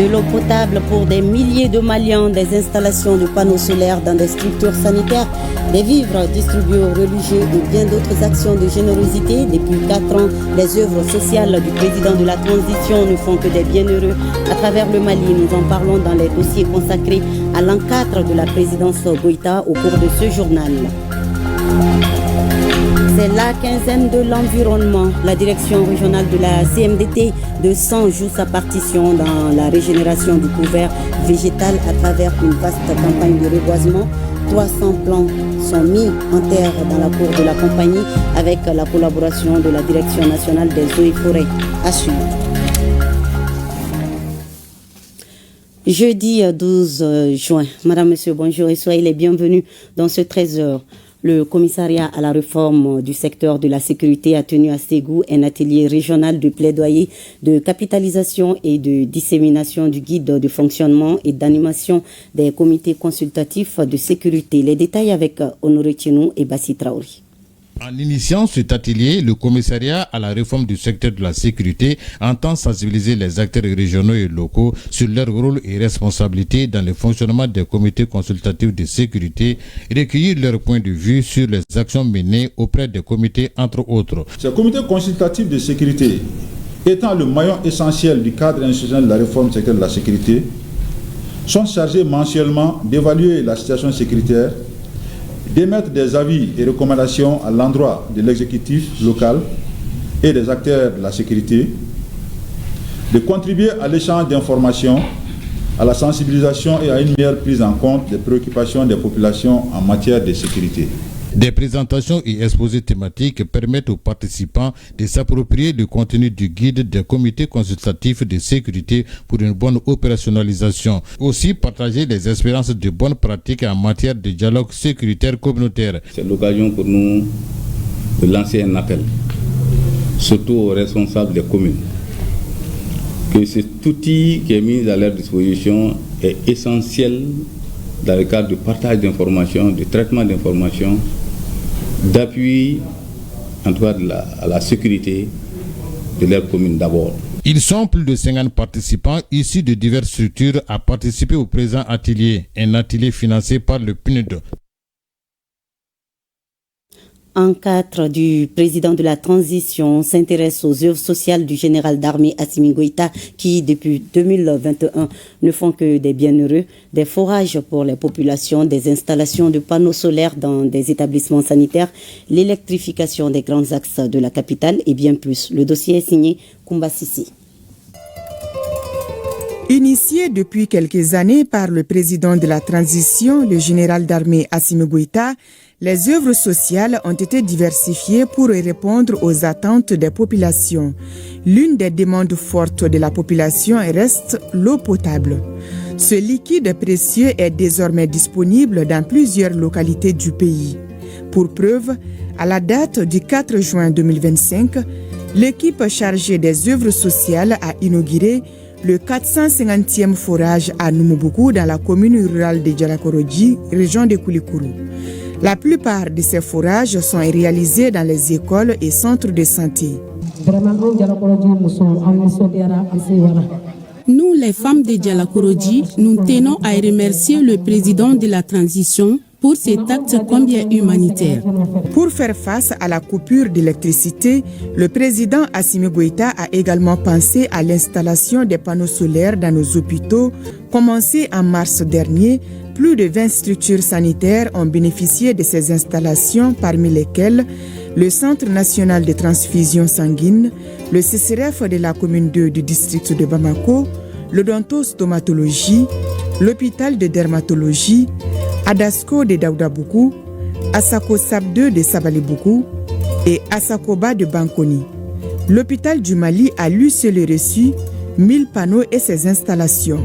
de l'eau potable pour des milliers de Maliens, des installations de panneaux solaires dans des structures sanitaires, des vivres distribués aux religieux et bien d'autres actions de générosité. Depuis 4 ans, les œuvres sociales du président de la transition ne font que des bienheureux à travers le Mali. Nous en parlons dans les dossiers consacrés à l'an 4 de la présidence Goïta au cours de ce journal. C'est la quinzaine de l'environnement. La direction régionale de la CMDT de Sang joue sa partition dans la régénération du couvert végétal à travers une vaste campagne de reboisement. 300 plants sont mis en terre dans la cour de la compagnie avec la collaboration de la Direction nationale des eaux et forêts. À suivre. Jeudi 12 juin. Madame, Monsieur, bonjour et soyez les bienvenus dans ce 13h. Le commissariat à la réforme du secteur de la sécurité a tenu à Ségou un atelier régional de plaidoyer, de capitalisation et de dissémination du guide de fonctionnement et d'animation des comités consultatifs de sécurité. Les détails avec Honoré Tchenou et Bassi Traoré. En initiant cet atelier, le commissariat à la réforme du secteur de la sécurité entend sensibiliser les acteurs régionaux et locaux sur leur rôle et responsabilité dans le fonctionnement des comités consultatifs de sécurité, recueillir leur point de vue sur les actions menées auprès des comités, entre autres. Ces comités consultatifs de sécurité, étant le maillon essentiel du cadre institutionnel de la réforme du secteur de la sécurité, sont chargés mensuellement d'évaluer la situation sécuritaire, d'émettre des avis et recommandations à l'endroit de l'exécutif local et des acteurs de la sécurité, de contribuer à l'échange d'informations, à la sensibilisation et à une meilleure prise en compte des préoccupations des populations en matière de sécurité. Des présentations et exposés thématiques permettent aux participants de s'approprier le contenu du guide des comités consultatifs de sécurité pour une bonne opérationnalisation. Aussi partager les expériences de bonnes pratiques en matière de dialogue sécuritaire communautaire. C'est l'occasion pour nous de lancer un appel, surtout aux responsables des communes, que cet outil qui est mis à leur disposition est essentiel dans le cadre du partage d'informations, du traitement d'informations, d'appui en tout cas à la sécurité de leur commune d'abord. Ils sont plus de 50 participants issus de diverses structures à participer au présent atelier, un atelier financé par le PNUD. En 4 du président de la transition s'intéresse aux œuvres sociales du général d'armée Assimi Goïta qui, depuis 2021, ne font que des bienheureux, des forages pour les populations, des installations de panneaux solaires dans des établissements sanitaires, l'électrification des grands axes de la capitale et bien plus. Le dossier est signé Koumba Sissi. Initié depuis quelques années par le président de la transition, le général d'armée Assimi Goïta, les œuvres sociales ont été diversifiées pour répondre aux attentes des populations. L'une des demandes fortes de la population reste l'eau potable. Ce liquide précieux est désormais disponible dans plusieurs localités du pays. Pour preuve, à la date du 4 juin 2025, l'équipe chargée des œuvres sociales a inauguré le 450e forage à Numuboukou dans la commune rurale de Djalakorodji, région de Koulikoro. La plupart de ces forages sont réalisés dans les écoles et centres de santé. Nous, les femmes de Djalakorodji, nous tenons à remercier le président de la transition pour cet acte combien humanitaire. Pour faire face à la coupure d'électricité, le président Assimi Goïta a également pensé à l'installation des panneaux solaires dans nos hôpitaux. Commencé en mars dernier, plus de 20 structures sanitaires ont bénéficié de ces installations, parmi lesquelles le Centre national de transfusion sanguine, le CCRF de la commune 2 du district de Bamako, l'odontostomatologie, l'hôpital de dermatologie, Adasco de Daoudaboukou, Asako Sab 2 de Sabaliboukou et Asakoba de Bankoni. L'hôpital du Mali a lui seul reçu 1000 panneaux et ses installations.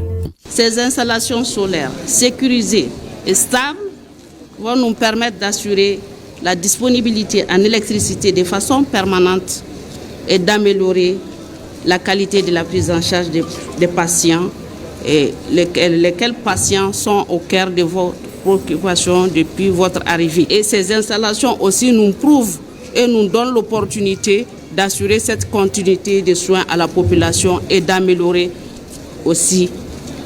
Ces installations solaires sécurisées et stables vont nous permettre d'assurer la disponibilité en électricité de façon permanente et d'améliorer la qualité de la prise en charge des patients et lesquels patients sont au cœur de vos préoccupations depuis votre arrivée. Et ces installations aussi nous prouvent et nous donnent l'opportunité d'assurer cette continuité de soins à la population et d'améliorer aussi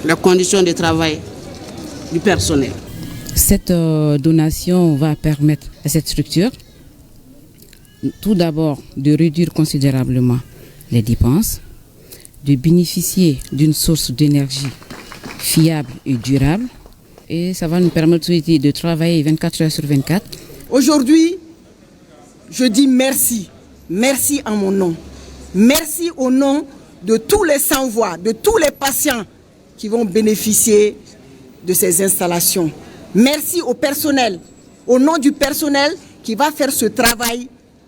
les conditions de travail du personnel. Cette donation va permettre à cette structure, tout d'abord, de réduire considérablement les dépenses, de bénéficier d'une source d'énergie fiable et durable, et ça va nous permettre de travailler 24 heures sur 24. Aujourd'hui, je dis merci. Merci en mon nom. Merci au nom de tous les sans-voix, de tous les patients qui vont bénéficier de ces installations. Merci au personnel, au nom du personnel qui va faire ce travail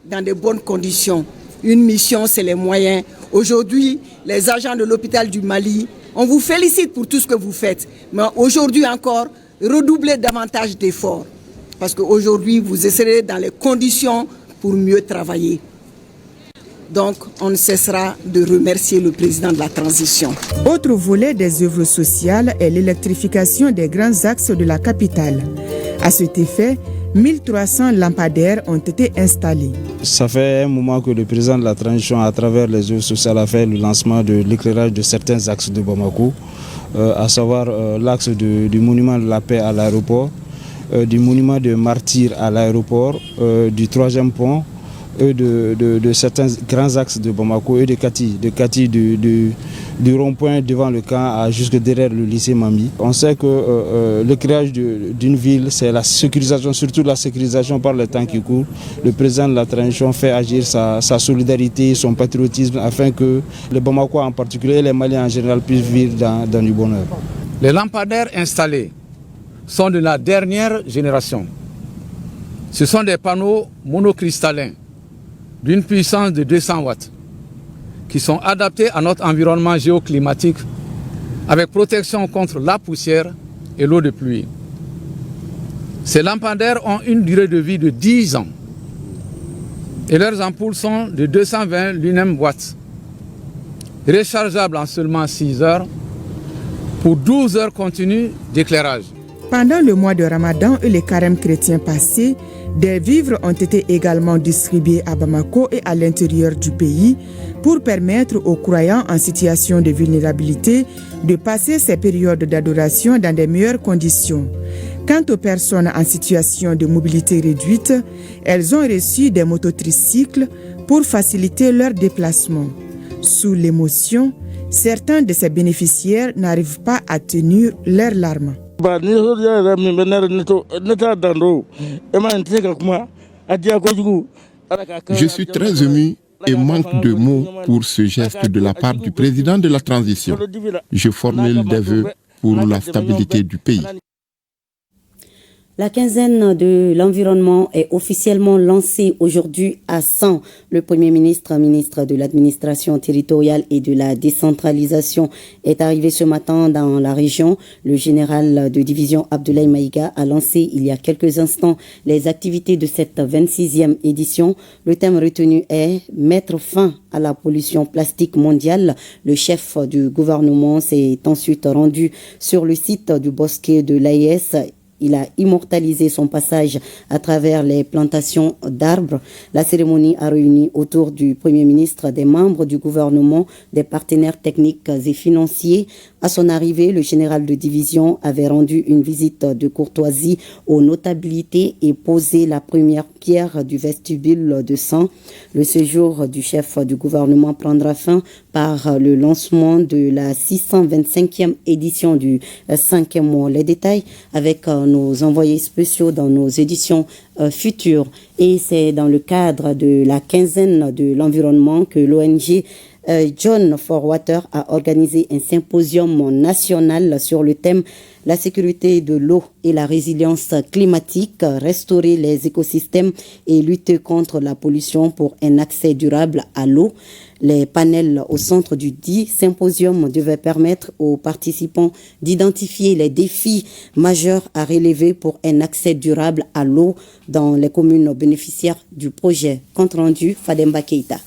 dans de bonnes conditions. Une mission, c'est les moyens. Aujourd'hui, les agents de l'hôpital du Mali, on vous félicite pour tout ce que vous faites. Mais aujourd'hui encore, redoublez davantage d'efforts. Parce qu'aujourd'hui, vous serez dans les conditions pour mieux travailler. Donc, on ne cessera de remercier le président de la transition. Autre volet des œuvres sociales est l'électrification des grands axes de la capitale. À cet effet, 1300 lampadaires ont été installés. Ça fait un moment que le président de la transition, à travers les œuvres sociales, a fait le lancement de l'éclairage de certains axes de Bamako, à savoir l'axe du monument de la paix à l'aéroport, du monument de martyrs à l'aéroport, du 3e pont, de certains grands axes de Bamako et de Kati, du rond-point devant le camp jusque derrière le lycée Mami. On sait que le créage d'une ville, c'est la sécurisation, surtout la sécurisation par le temps qui court. Le président de la transition fait agir sa solidarité, son patriotisme, afin que les Bamakois en particulier et les Maliens en général puissent vivre dans du bonheur. Les lampadaires installés sont de la dernière génération. Ce sont des panneaux monocristallins d'une puissance de 200 watts qui sont adaptés à notre environnement géoclimatique avec protection contre la poussière et l'eau de pluie. Ces lampadaires ont une durée de vie de 10 ans et leurs ampoules sont de 220 lumen watts, rechargeables en seulement 6 heures pour 12 heures continues d'éclairage. Pendant le mois de Ramadan et les carêmes chrétiens passés, des vivres ont été également distribués à Bamako et à l'intérieur du pays pour permettre aux croyants en situation de vulnérabilité de passer ces périodes d'adoration dans des meilleures conditions. Quant aux personnes en situation de mobilité réduite, elles ont reçu des mototricycles pour faciliter leur déplacement. Sous l'émotion, certains de ces bénéficiaires n'arrivent pas à tenir leurs larmes. Je suis très ému et manque de mots pour ce geste de la part du président de la transition. Je formule des vœux pour la stabilité du pays. La quinzaine de l'environnement est officiellement lancée aujourd'hui à 100. Le Premier ministre de l'administration territoriale et de la décentralisation est arrivé ce matin dans la région. Le général de division Abdoulaye Maïga a lancé il y a quelques instants les activités de cette 26e édition. Le thème retenu est « Mettre fin à la pollution plastique mondiale ». Le chef du gouvernement s'est ensuite rendu sur le site du bosquet de l'AIS. Il a immortalisé son passage à travers les plantations d'arbres. La cérémonie a réuni autour du Premier ministre des membres du gouvernement, des partenaires techniques et financiers. À son arrivée, le général de division avait rendu une visite de courtoisie aux notabilités et posé la première pierre du vestibule de 100. Le séjour du chef du gouvernement prendra fin par le lancement de la 625e édition du 5e mois. Les détails avec nos envoyés spéciaux dans nos éditions futures. Et c'est dans le cadre de la quinzaine de l'environnement que l'ONG John for Water a organisé un symposium national sur le thème la sécurité de l'eau et la résilience climatique, restaurer les écosystèmes et lutter contre la pollution pour un accès durable à l'eau. Les panels au centre du dit symposium devaient permettre aux participants d'identifier les défis majeurs à relever pour un accès durable à l'eau dans les communes bénéficiaires du projet. Compte rendu, Fademba Keita.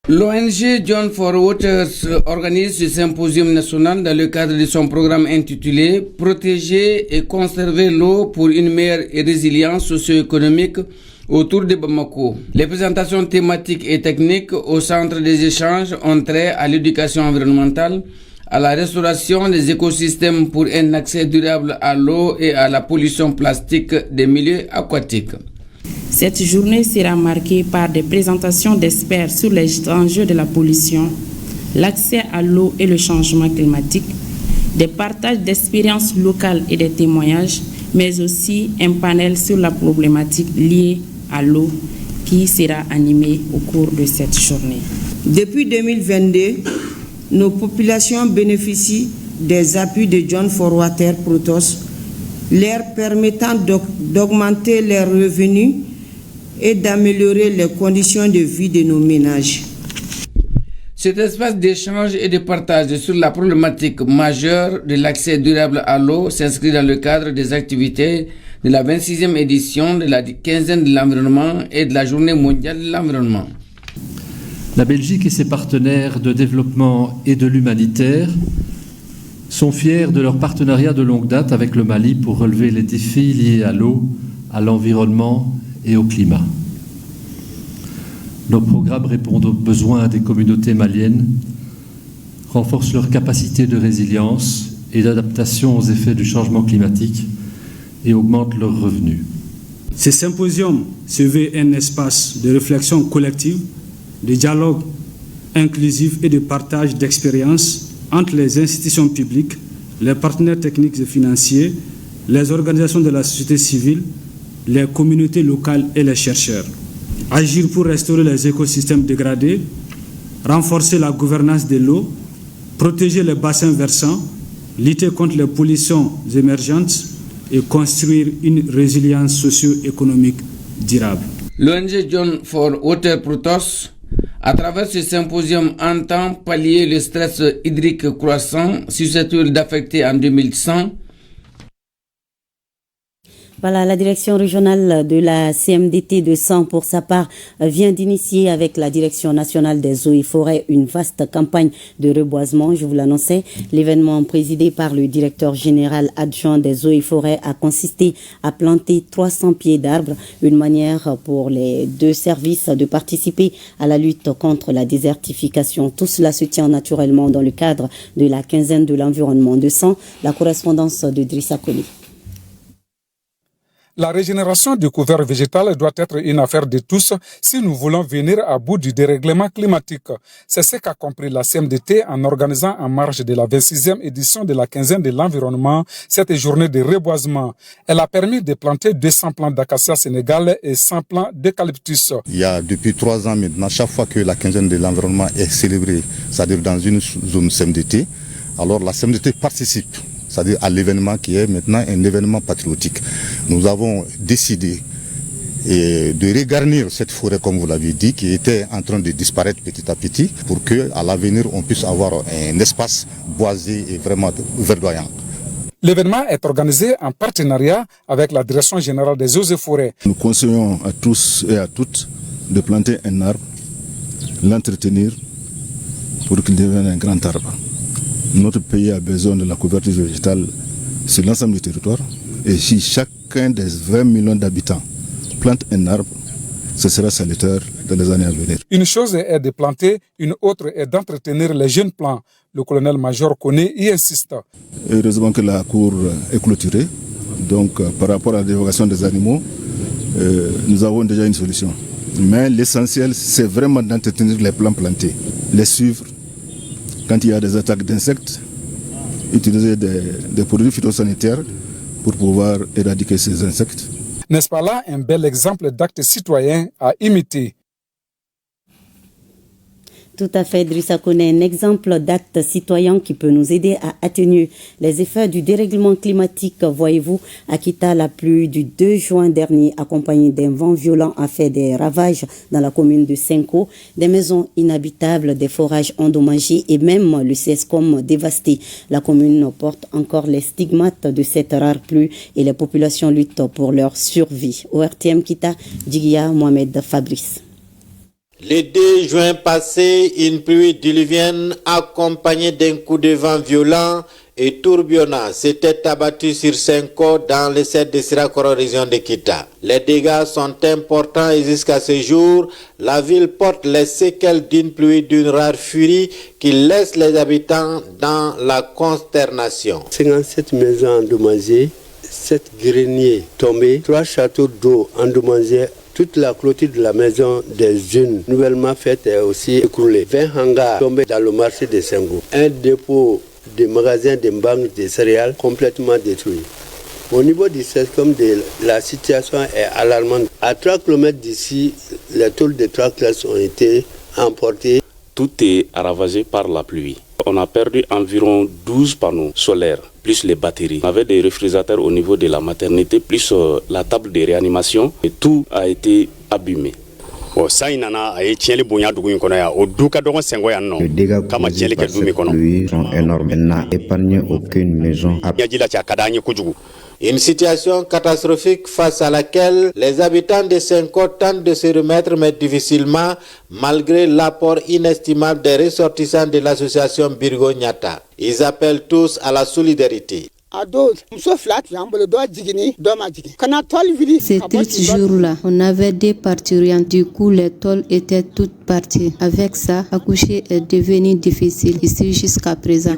L'ONG John for Waters organise ce symposium national dans le cadre de son programme intitulé « Protéger et conserver l'eau pour une meilleure résilience socio-économique » autour de Bamako. Les présentations thématiques et techniques au centre des échanges ont trait à l'éducation environnementale, à la restauration des écosystèmes pour un accès durable à l'eau et à la pollution plastique des milieux aquatiques. Cette journée sera marquée par des présentations d'experts sur les enjeux de la pollution, l'accès à l'eau et le changement climatique, des partages d'expériences locales et des témoignages, mais aussi un panel sur la problématique liée à l'eau qui sera animé au cours de cette journée. Depuis 2022, nos populations bénéficient des appuis de John for Water Protos, leur permettant d'augmenter leurs revenus et d'améliorer les conditions de vie de nos ménages. Cet espace d'échange et de partage sur la problématique majeure de l'accès durable à l'eau s'inscrit dans le cadre des activités de la 26e édition de la quinzaine de l'environnement et de la journée mondiale de l'environnement. La Belgique et ses partenaires de développement et de l'humanitaire sont fiers de leur partenariat de longue date avec le Mali pour relever les défis liés à l'eau, à l'environnement et au climat. Nos programmes répondent aux besoins des communautés maliennes, renforcent leur capacité de résilience et d'adaptation aux effets du changement climatique et augmentent leurs revenus. Ce symposium se veut un espace de réflexion collective, de dialogue inclusif et de partage d'expériences entre les institutions publiques, les partenaires techniques et financiers, les organisations de la société civile, les communautés locales et les chercheurs. Agir pour restaurer les écosystèmes dégradés, renforcer la gouvernance de l'eau, protéger les bassins versants, lutter contre les pollutions émergentes et construire une résilience socio-économique durable. L'ONG John for Water Protos, à travers ce symposium, entend pallier le stress hydrique croissant susceptible d'affecter en 2100. Voilà, la direction régionale de la CMDT de Sang, pour sa part, vient d'initier avec la direction nationale des eaux et forêts une vaste campagne de reboisement. Je vous l'annonçais, l'événement présidé par le directeur général adjoint des eaux et forêts a consisté à planter 300 pieds d'arbres, une manière pour les deux services de participer à la lutte contre la désertification. Tout cela se tient naturellement dans le cadre de la quinzaine de l'environnement de Sang. La correspondance de Drissa Koli. La régénération du couvert végétal doit être une affaire de tous si nous voulons venir à bout du dérèglement climatique. C'est ce qu'a compris la CMDT en organisant en marge de la 26e édition de la quinzaine de l'environnement cette journée de reboisement. Elle a permis de planter 200 plants d'acacia sénégalais et 100 plants d'eucalyptus. Il y a depuis 3 ans maintenant, chaque fois que la quinzaine de l'environnement est célébrée, c'est-à-dire dans une zone CMDT, alors la CMDT participe, c'est-à-dire à l'événement qui est maintenant un événement patriotique. Nous avons décidé de regarnir cette forêt, comme vous l'avez dit, qui était en train de disparaître petit à petit, pour qu'à l'avenir, on puisse avoir un espace boisé et vraiment verdoyant. L'événement est organisé en partenariat avec la Direction générale des eaux et forêts. Nous conseillons à tous et à toutes de planter un arbre, l'entretenir pour qu'il devienne un grand arbre. Notre pays a besoin de la couverture végétale sur l'ensemble du territoire. Et si chacun des 20 millions d'habitants plante un arbre, ce sera salutaire dans les années à venir. Une chose est de planter, une autre est d'entretenir les jeunes plants. Le colonel-major Koné y insiste. Heureusement que la cour est clôturée. Donc par rapport à la divulgation des animaux, nous avons déjà une solution. Mais l'essentiel, c'est vraiment d'entretenir les plants plantés, les suivre. Quand il y a des attaques d'insectes, utiliser des produits phytosanitaires pour pouvoir éradiquer ces insectes. N'est-ce pas là un bel exemple d'acte citoyen à imiter? Tout à fait, Drissa connaît un exemple d'acte citoyen qui peut nous aider à atténuer les effets du dérèglement climatique. Voyez-vous, Akita, la pluie du 2 juin dernier, accompagnée d'un vent violent, a fait des ravages dans la commune de Senko. Des maisons inhabitables, des forages endommagés et même le CESCOM dévasté. La commune porte encore les stigmates de cette rare pluie et les populations luttent pour leur survie. Au RTM Kita, Djigia Mohamed Fabrice. Le 2 juin passé, une pluie diluvienne accompagnée d'un coup de vent violent et Tourbiona s'étaient abattus sur 5 corps dans le set de Sirakoro, région de Kita. Les dégâts sont importants et jusqu'à ce jour, la ville porte les séquelles d'une pluie d'une rare furie qui laisse les habitants dans la consternation. 57 maisons endommagées, 7 greniers tombés, 3 châteaux d'eau endommagés. Toute la clôture de la maison des unes nouvellement faite est aussi écroulée. 20 hangars tombés dans le marché de Senghou. Un dépôt de magasins de banques de céréales complètement détruit. Au niveau du SESCOM, la situation est alarmante. À 3 km d'ici, les tôles de 3 classes ont été emportées. Tout est ravagé par la pluie. On a perdu environ 12 panneaux solaires, plus les batteries. On avait des réfrigérateurs au niveau de la maternité, plus la table de réanimation, et tout a été abîmé. Le dégâts causés par cette pluie sont énormes. Elle n'a épargné aucune maison. Une situation catastrophique face à laquelle les habitants de Senko tentent de se remettre, mais difficilement, malgré l'apport inestimable des ressortissants de l'association Birgo Nyata. Ils appellent tous à la solidarité. Ces tristes jours-là, on avait des parturients, du coup les tôles étaient toutes parties. Avec ça, accoucher est devenu difficile ici jusqu'à présent.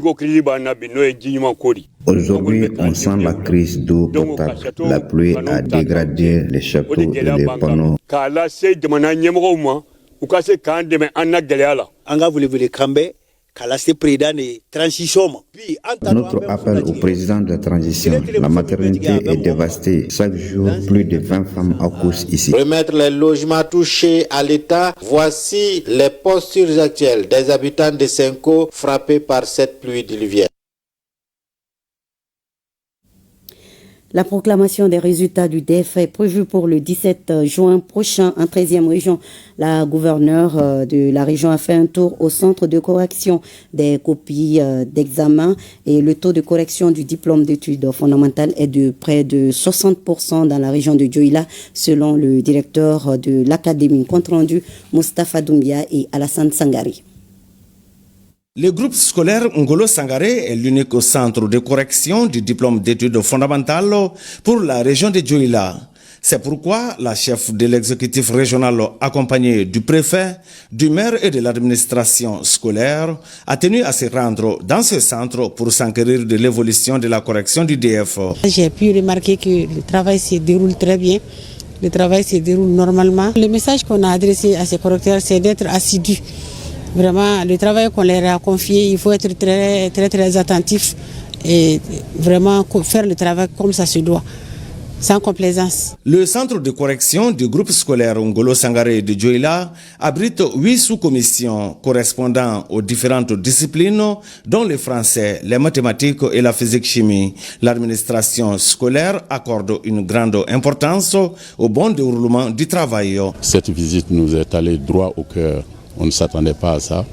Aujourd'hui, on sent la crise d'eau potable. La pluie a dégradé les châteaux et les panneaux. Notre appel au président de la transition, la maternité est dévastée. Chaque jour, plus de 20 femmes accouchent ici. Remettre les logements touchés à l'État, voici les postures actuelles des habitants de Senko frappés par cette pluie diluvienne. La proclamation des résultats du DEF est prévue pour le 17 juin prochain en 13e région. La gouverneure de la région a fait un tour au centre de correction des copies d'examen et le taux de correction du diplôme d'études fondamentales est de près de 60% dans la région de Dioïla, selon le directeur de l'académie. Compte rendu, Moustapha Doumbia et Alassane Sangari. Le groupe scolaire Ngolo Sangaré est l'unique centre de correction du diplôme d'études fondamentales pour la région de Dioïla. C'est pourquoi la chef de l'exécutif régional, accompagnée du préfet, du maire et de l'administration scolaire, a tenu à se rendre dans ce centre pour s'enquérir de l'évolution de la correction du DF. J'ai pu remarquer que le travail se déroule très bien. Le travail se déroule normalement. Le message qu'on a adressé à ces correcteurs, c'est d'être assidus. Vraiment, le travail qu'on leur a confié, il faut être très attentif et vraiment faire le travail comme ça se doit, sans complaisance. Le centre de correction du groupe scolaire Ngolo Sangaré de Dioïla abrite 8 sous-commissions correspondant aux différentes disciplines, dont le français, les mathématiques et la physique-chimie. L'administration scolaire accorde une grande importance au bon déroulement du travail. Cette visite nous est allée droit au cœur. On ne s'attendait pas à ça.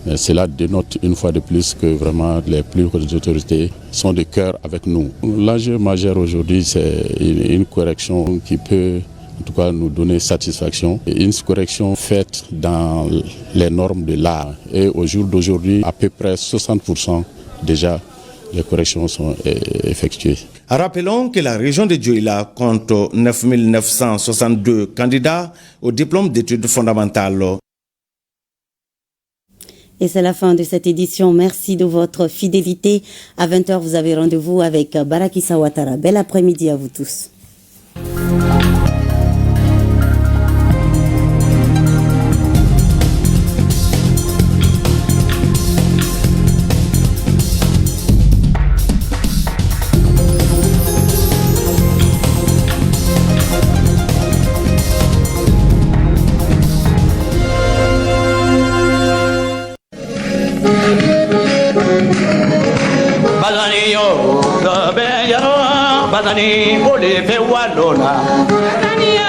Mais cela dénote une fois de plus que vraiment les plus hautes autorités sont de cœur avec nous. L'enjeu majeur aujourd'hui, c'est une correction qui peut en tout cas nous donner satisfaction. Une correction faite dans les normes de l'art. Et au jour d'aujourd'hui, à peu près 60% déjà les corrections sont effectuées. Rappelons que la région de Dioïla compte 9 962 candidats au diplôme d'études fondamentales. Et c'est la fin de cette édition. Merci de votre fidélité. À 20h, vous avez rendez-vous avec Baraki Sawatara. Bel après-midi à vous tous. Badani, bole fe walona. Badani,